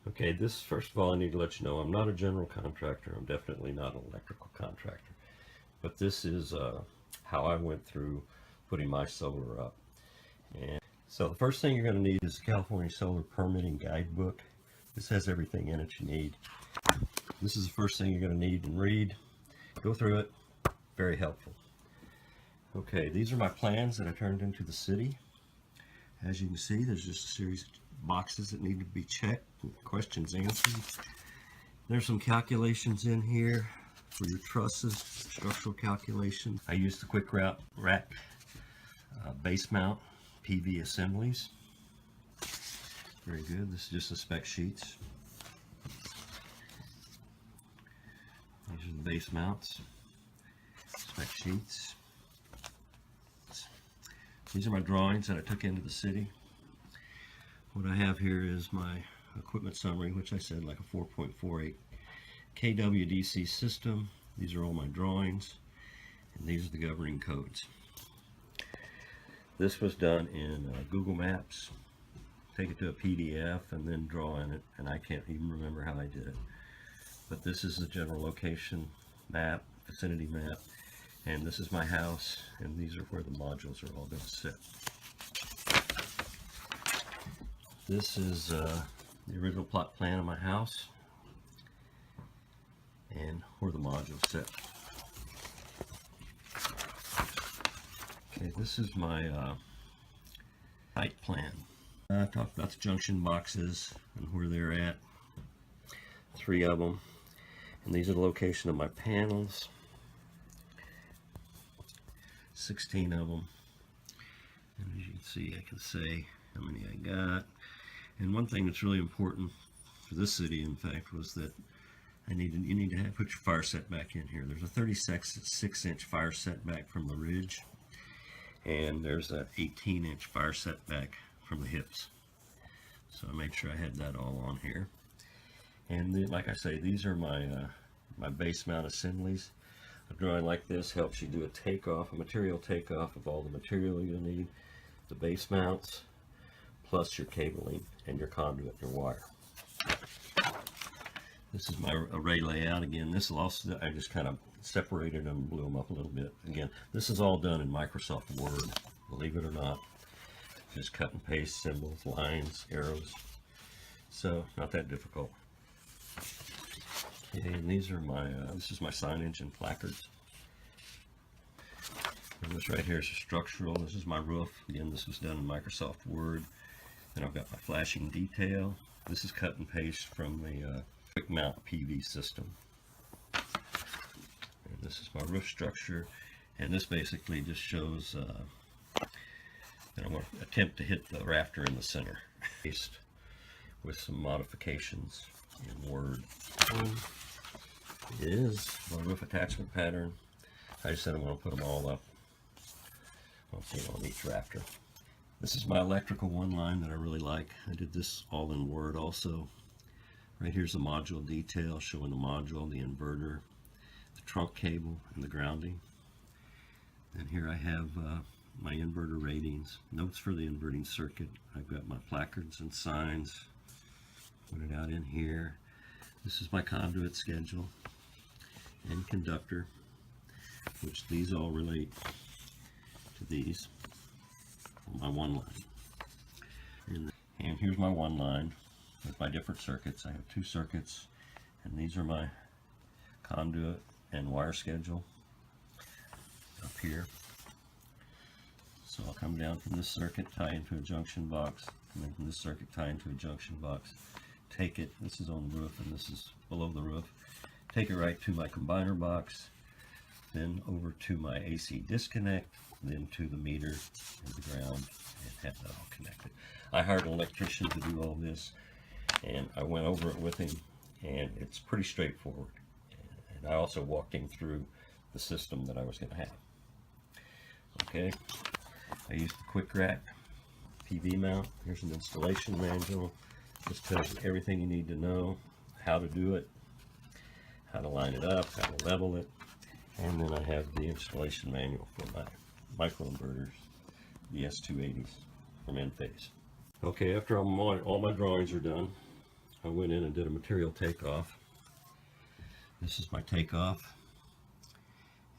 Okay, this, first of all, I need to let you know I'm not a general contractor. I'm definitely not an electrical contractor. But this is how I went through putting my solar up. And so the first thing you're going to need is the California Solar Permitting Guidebook. This has everything in it you need. This is the first thing you're going to need and read. Go through it. Very helpful. Okay, these are my plans that I turned into the city. As you can see, there's just a series of boxes that need to be checked, questions answered. There's some calculations in here for your trusses, structural calculation. I used the quick rack base mount PV assemblies. Very good. This is just the spec sheets. These are the base mounts, spec sheets. These are my drawings that I took into the city. What I have here is my equipment summary, which I said like a 4.48 kW DC system. These are all my drawings, and these are the governing codes. This was done in Google Maps. Take it to a PDF and then draw in it, and I can't even remember how I did it. But this is the general location map, vicinity map, and this is my house, and these are where the modules are all going to sit. This is the original plot plan of my house and where the modules sit. Okay, this is my site plan. I talked about the junction boxes and where they're at. 3 of them. And these are the location of my panels. 16 of them. And as you can see, I can say how many I got. And one thing that's really important for this city, in fact, was that you need to put your fire setback in here. There's a 36-inch fire setback from the ridge, and there's an 18-inch fire setback from the hips. So I made sure I had that all on here. And then, like I say, these are my my base mount assemblies. A drawing like this helps you do a takeoff, a material takeoff of all the material you'll need, the base mounts, plus your cabling and your conduit, your wire. This is my array layout. Again, this will also, I just kind of separated them and blew them up a little bit. Again, this is all done in Microsoft Word, believe it or not. Just cut and paste symbols, lines, arrows. So, not that difficult. Okay, and these are my, this is my signage and placards. And this right here is a structural. This is my roof. Again, this was done in Microsoft Word. Then I've got my flashing detail. This is cut and paste from the quick mount PV system. And this is my roof structure. And this basically just shows that I'm going to attempt to hit the rafter in the center. Based with some modifications in Word. It is my roof attachment pattern. I just said I'm going to put them all up. I'll put them on each rafter. This is my electrical one line that I really like. I did this all in Word also. Right here's the module detail showing the module, the inverter, the trunk cable, and the grounding. And here I have my inverter ratings, notes for the inverting circuit. I've got my placards and signs. Put it out in here. This is my conduit schedule and conductor, which these all relate to these on my one line. And here's my one line with my different circuits. I have 2 circuits, and these are my conduit and wire schedule up here. So I'll come down from this circuit, tie into a junction box, and then from this circuit, tie into a junction box. Take it, this is on the roof and this is below the roof, take it right to my combiner box, then over to my AC disconnect, then to the meter and the ground, and have that all connected. I hired an electrician to do all this, and I went over it with him, and it's pretty straightforward. And I also walked him through the system that I was going to have. Okay, I used the quick rack PV mount. Here's an installation manual. This tells you everything you need to know, how to do it, how to line it up, how to level it, and then I have the installation manual for my microinverters, the S280s from Enphase. Okay, after all my drawings are done, I went in and did a material takeoff. This is my takeoff,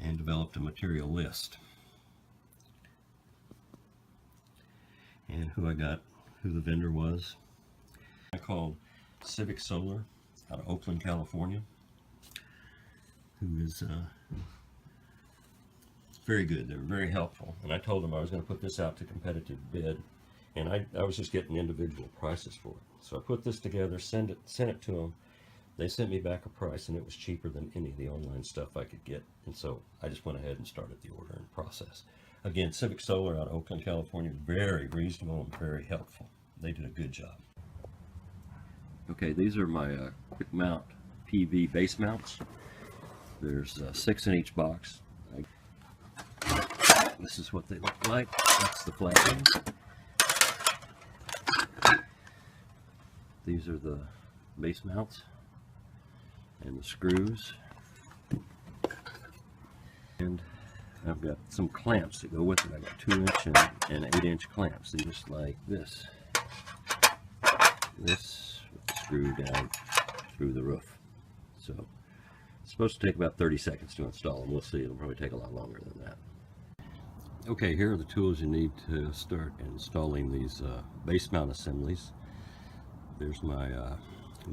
and developed a material list. And who the vendor was. I called Civic Solar out of Oakland, California, who is very good. They were very helpful. And I told them I was going to put this out to competitive bid, and I was just getting individual prices for it. So I put this together, sent it to them. They sent me back a price, and it was cheaper than any of the online stuff I could get. And so I just went ahead and started the order and process. Again, Civic Solar out of Oakland, California, very reasonable and very helpful. They did a good job. Okay, these are my quick mount PV base mounts. There's 6 in each box. This is what they look like. That's the flashing. These are the base mounts and the screws. And I've got some clamps that go with it. I've got 2-inch and 8-inch clamps. They're just like this. This with the screw down through the roof. So it's supposed to take about 30 seconds to install them. We'll see. It'll probably take a lot longer than that. Okay, here are the tools you need to start installing these base mount assemblies. There's my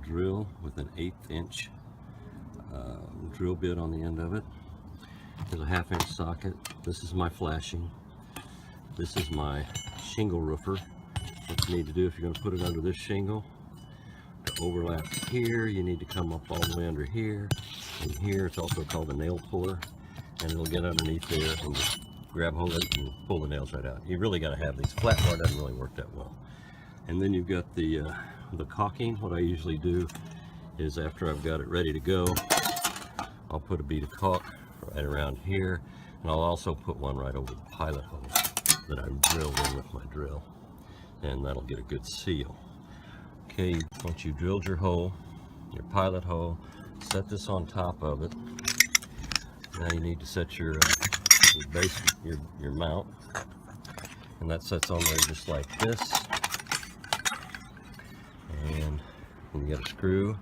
drill with an 1/8-inch drill bit on the end of it. There's a 1/2-inch socket. This is my flashing. This is my shingle roofer. What you need to do if you're going to put it under this shingle, to overlap here, you need to come up all the way under here. And here, it's also called a nail puller, and it'll get underneath there and just grab hold of it and pull the nails right out. You really got to have these. Flat bar doesn't really work that well. And then you've got the caulking. What I usually do is after I've got it ready to go, I'll put a bead of caulk right around here, and I'll also put one right over the pilot hole that I've drilled in with my drill, and that'll get a good seal. Okay, once you've drilled your hole, your pilot hole, set this on top of it. Now you need to set your base, your mount, and that sets on there just like this. And you get a screw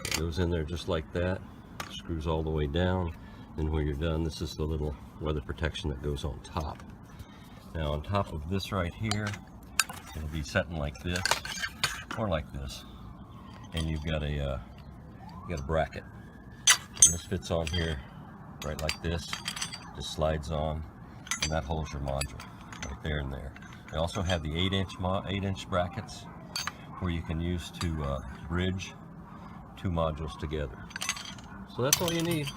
that goes in there just like that. Screws all the way down. And when you're done, this is the little weather protection that goes on top. Now on top of this right here, it'll be setting like this or like this, and you've got a bracket. And this fits on here right like this. Just slides on, and that holds your module right there and there. They also have the 8-inch brackets where you can use to bridge 2 modules together. So that's all you need,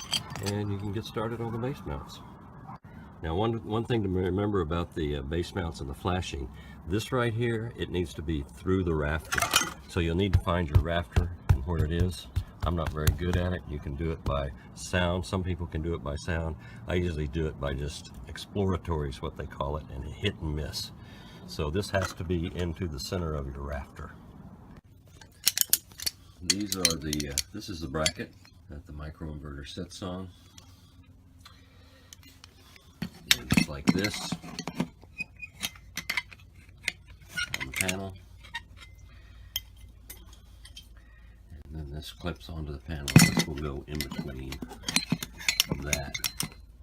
and you can get started on the base mounts. Now one thing to remember about the base mounts and the flashing, this right here, it needs to be through the rafter. So you'll need to find your rafter and where it is. I'm not very good at it. You can do it by sound. Some people can do it by sound. I usually do it by just exploratory is what they call it, and hit and miss. So this has to be into the center of your rafter. These are this is the bracket that the microinverter sits on. And just like this on the panel. And then this clips onto the panel. This will go in between that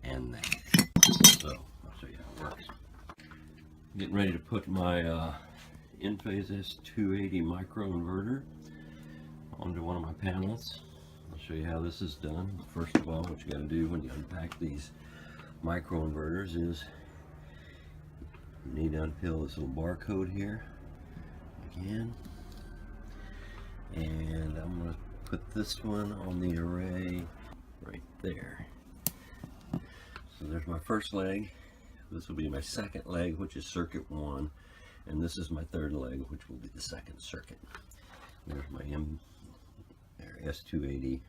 and that. So I'll show you how it works. Getting ready to put my Enphase S280 microinverter onto one of my panels. I'll show you how this is done. First of all, what you got to do when you unpack these microinverters is you need to unpeel this little barcode here again. And I'm going to put this one on the array right there. So there's my first leg. This will be my second leg, which is circuit 1. And this is my third leg, which will be the second circuit. There's my S280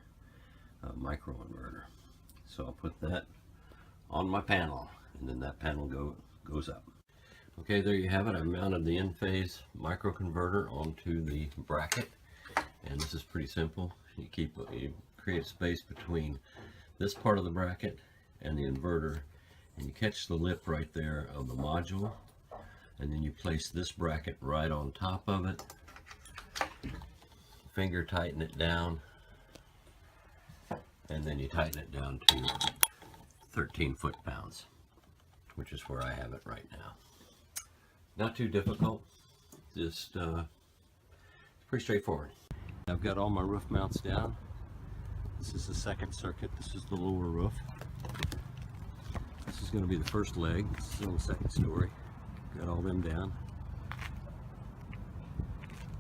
microinverter. So I'll put that on my panel, and then that panel goes up. Okay, there you have it. I mounted the Enphase microconverter onto the bracket. And this is pretty simple. You create space between this part of the bracket and the inverter, and you catch the lip right there of the module, and then you place this bracket right on top of it, finger tighten it down, and then you tighten it down to 13 foot-pounds, which is where I have it right now. Not too difficult, just pretty straightforward. I've got all my roof mounts down. This is the second circuit. This is the lower roof. This is going to be the first leg. This is on the second story. Got all them down.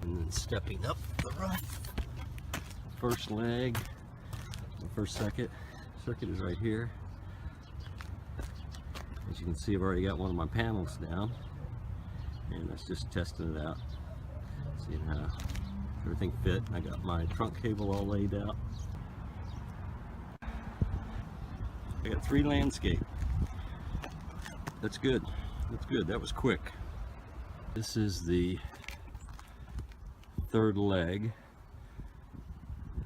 And then stepping up the roof. First leg, the first circuit is right here. As you can see, I've already got one of my panels down. And that's just testing it out. Seeing how everything fit. I got my trunk cable all laid out. I got 3 landscape. That's good. That's good. That was quick. This is the third leg.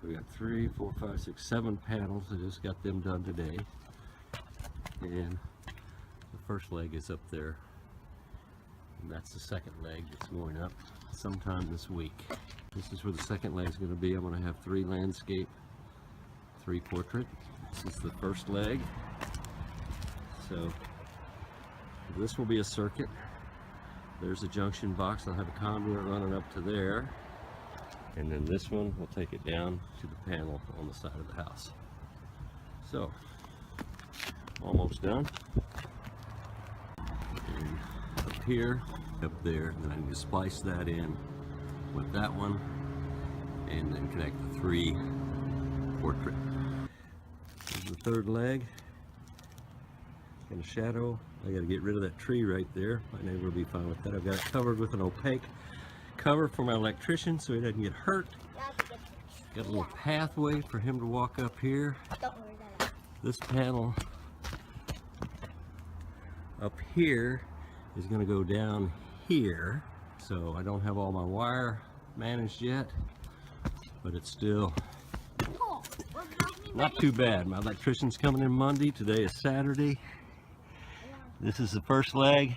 We got 3, 4, 5, 6, 7 panels. I just got them done today. And the first leg is up there. And that's the second leg that's going up sometime this week. This is where the second leg is going to be. I'm going to have 3 landscape, 3 portrait. This is the first leg. So this will be a circuit. There's a junction box. I'll have a conduit running up to there. And then this one will take it down to the panel on the side of the house. So, almost done. And up here, up there, then I need to splice that in with that one and then connect the 3 portrait. There's the third leg. In a shadow. I got to get rid of that tree right there. My neighbor will be fine with that. I've got it covered with an opaque cover for my electrician so he doesn't get hurt. Got a little pathway for him to walk up here. This panel up here is going to go down here. So I don't have all my wire managed yet, but it's still not too bad. My electrician's coming in Monday. Today is Saturday. This is the first leg.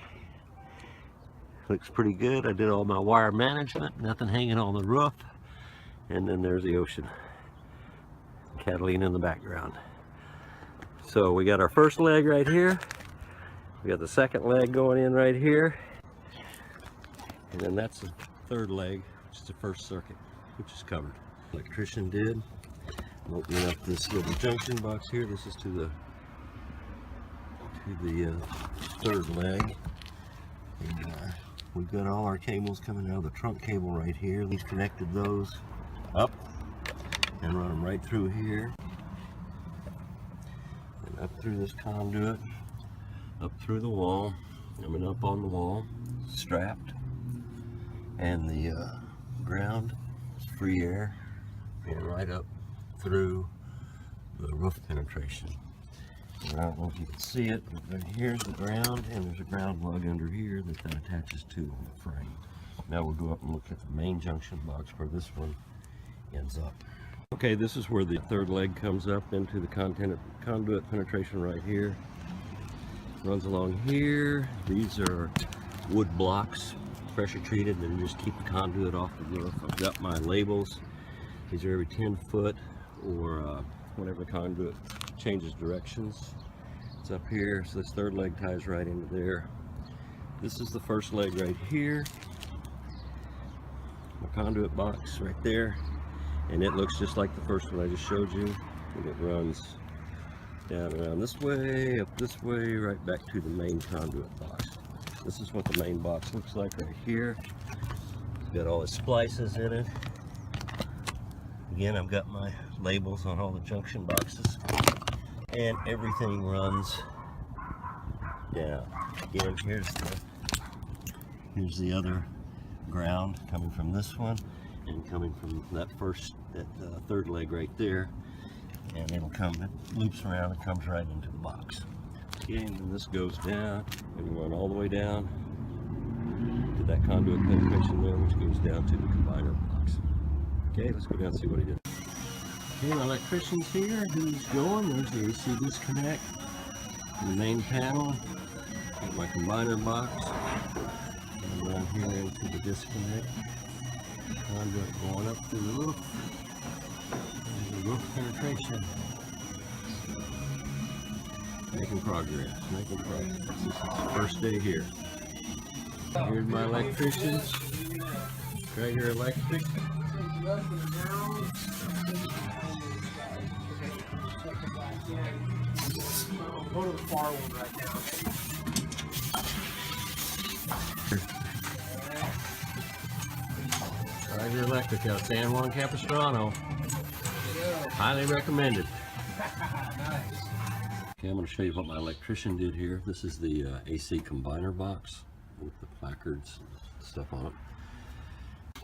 Looks pretty good. I did all my wire management, nothing hanging on the roof. And then there's the ocean. Catalina in the background. So we got our first leg right here. We got the second leg going in right here. And then that's the third leg, which is the first circuit, which is covered. Electrician did. I'm opening up this little junction box here. This is to the third leg. And, we've got all our cables coming out of the trunk cable right here. We've connected those up and run them right through here and up through this conduit, up through the wall. I mean up on the wall, strapped, and the ground is free air and right up through the roof penetration. I don't know if you can see it, but here's the ground, and there's a ground lug under here that attaches to the frame. Now we'll go up and look at the main junction box where this one ends up. Okay, this is where the third leg comes up into the conduit penetration right here. Runs along here. These are wood blocks, pressure treated, and just keep the conduit off the roof. I've got my labels. These are every 10 foot or whenever the conduit changes directions. It's up here, so this third leg ties right into there. This is the first leg right here. My conduit box right there, and it looks just like the first one I just showed you. And it runs down around this way, up this way, right back to the main conduit box. This is what the main box looks like right here. It's got all the splices in it. Again, I've got my labels on all the junction boxes, and everything runs down. Again, here's the other ground coming from this one and coming from that third leg right there, and it loops around and comes right into the box. Okay, and then this goes down and run all the way down to that conduit penetration there, which goes down to the combiner box. Okay, let's go down and see what he did. Okay, my electrician's here. Who's going? There's the AC disconnect. The main panel. Got my combiner box. And run here into the disconnect. Conduit going up through the roof. There's the roof penetration. Making progress, making progress. This is the first day here. Here's my electricians. Right here, electric. Go to the far one right now. Right here, electric out of San Juan Capistrano. Highly recommended. Nice. Okay, I'm going to show you what my electrician did here. This is the AC combiner box with the placards and stuff on it.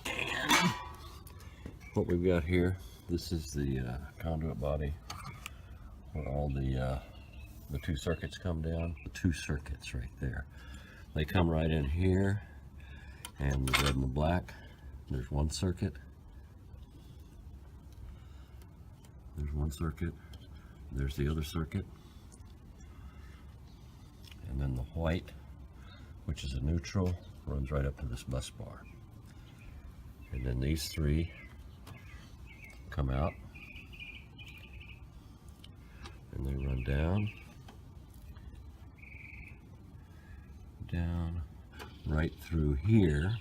And what we've got here, this is the conduit body where all the two circuits come down. The two circuits right there. They come right in here, and the red and the black. There's one circuit. There's one circuit. There's the other circuit. And then the white, which is a neutral, runs right up to this bus bar. And then these three come out. And they run down, right through here.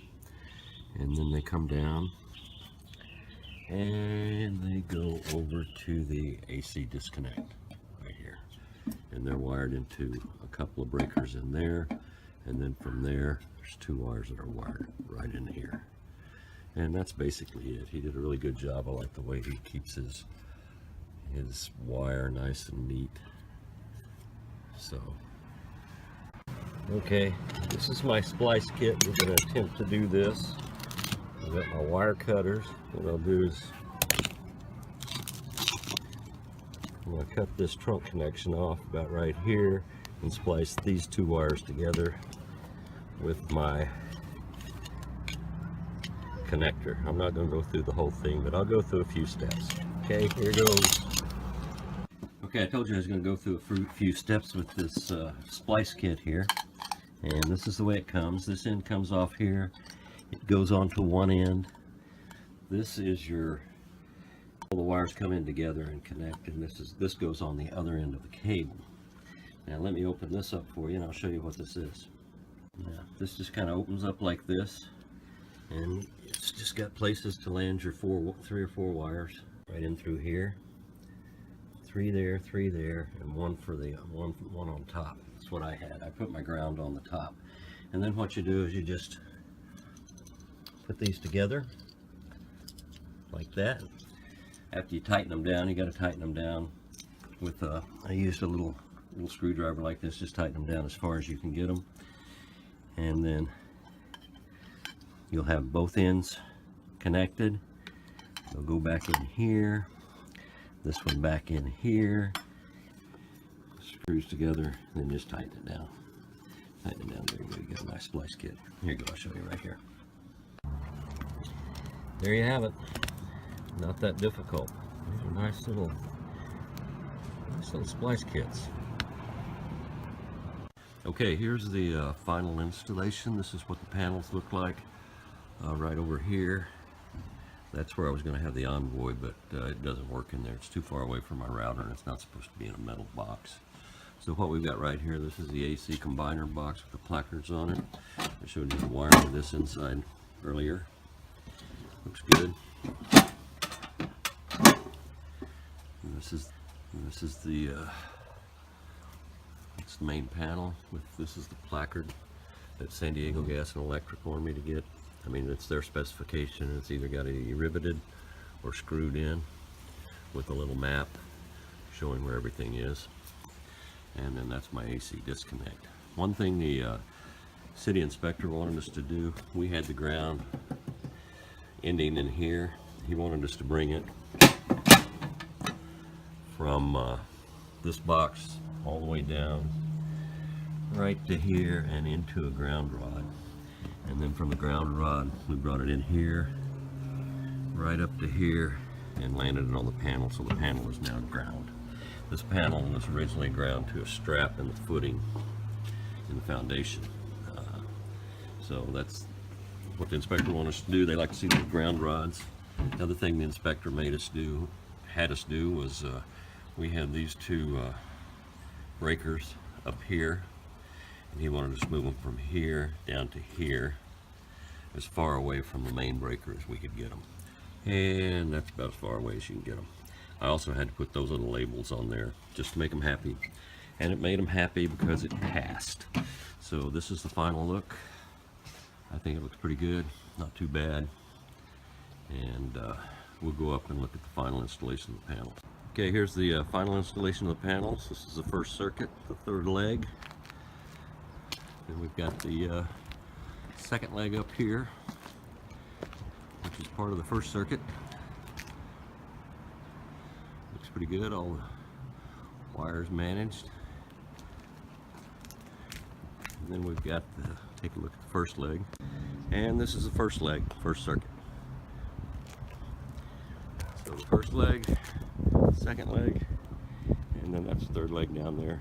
And then they come down and they go over to the AC disconnect right here. And they're wired into a couple of breakers in there. And then from there, there's two wires that are wired right in here. And that's basically it. He did a really good job. I like the way he keeps his wire nice and neat. So, okay, this is my splice kit. We're going to attempt to do this. I've got my wire cutters. What I'll do is I'm going to cut this trunk connection off about right here and splice these two wires together with my connector. I'm not going to go through the whole thing, but I'll go through a few steps. Okay, here goes. Okay, I told you I was going to go through a few steps with this splice kit here. And this is the way it comes. This end comes off here. It goes onto one end. This is your, all the wires come in together and connect, and this goes on the other end of the cable. Now let me open this up for you and I'll show you what this is. Now, this just kind of opens up like this, and it's just got places to land your 3 or 4 wires right in through here. 3 there, and one for the one on top. That's what I had. I put my ground on the top, and then what you do is you just put these together like that. After you tighten them down, you got to tighten them down with I used a little screwdriver like this. Just tighten them down as far as you can get them, and then you'll have both ends connected. They'll go back in here, this one back in here, screws together, and then just tighten it down. Tighten it down. There you go. You got a nice splice kit. Here you go. I'll show you right here. There you have it. Not that difficult. These are nice little splice kits. Okay, here's the final installation. This is what the panels look like right over here. That's where I was going to have the Envoy, but it doesn't work in there. It's too far away from my router, and it's not supposed to be in a metal box. So what we've got right here, this is the AC combiner box with the placards on it. I showed you the wiring of this inside earlier. Looks good. And this is the it's the main panel. This is the placard that San Diego Gas and Electric wanted me to get. I mean, it's their specification. It's either got to be riveted or screwed in with a little map showing where everything is. And then that's my AC disconnect. One thing the city inspector wanted us to do, we had the ground ending in here. He wanted us to bring it from this box all the way down right to here and into a ground rod. And then from the ground rod, we brought it in here, right up to here, and landed it on the panel, so the panel is now ground. This panel was originally ground to a strap in the footing in the foundation. So that's what the inspector wanted us to do. They like to see the ground rods. Another thing the inspector had us do was we had these two breakers up here, and he wanted us to move them from here down to here, as far away from the main breaker as we could get them. And that's about as far away as you can get them. I also had to put those little labels on there just to make them happy. And it made them happy because it passed. So this is the final look. I think it looks pretty good, not too bad. And we'll go up and look at the final installation of the panels. Okay, here's the final installation of the panels. This is the first circuit, the third leg. Then we've got the second leg up here, which is part of the first circuit. Looks pretty good, all the wires managed. And then we've got take a look at the first leg. And this is the first leg, first circuit. So the first leg, second leg, and then that's the third leg down there.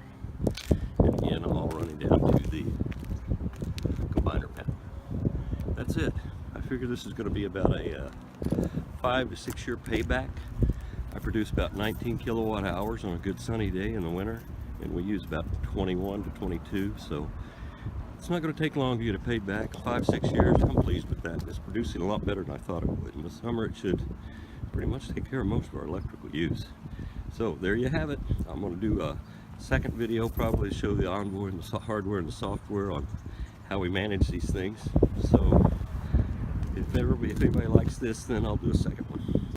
And again, all running down to the combiner panel. That's it. I figure this is going to be about a 5 to 6 year payback. I produce about 19 kilowatt hours on a good sunny day in the winter, and we use about 21 to 22, so it's not going to take long to get it paid back. 5-6 years, I'm pleased with that. It's producing a lot better than I thought it would. In the summer, it should pretty much take care of most of our electrical use. So there you have it. I'm going to do a second video probably to show the onboard and the hardware and the software on how we manage these things. So if anybody likes this, then I'll do a second.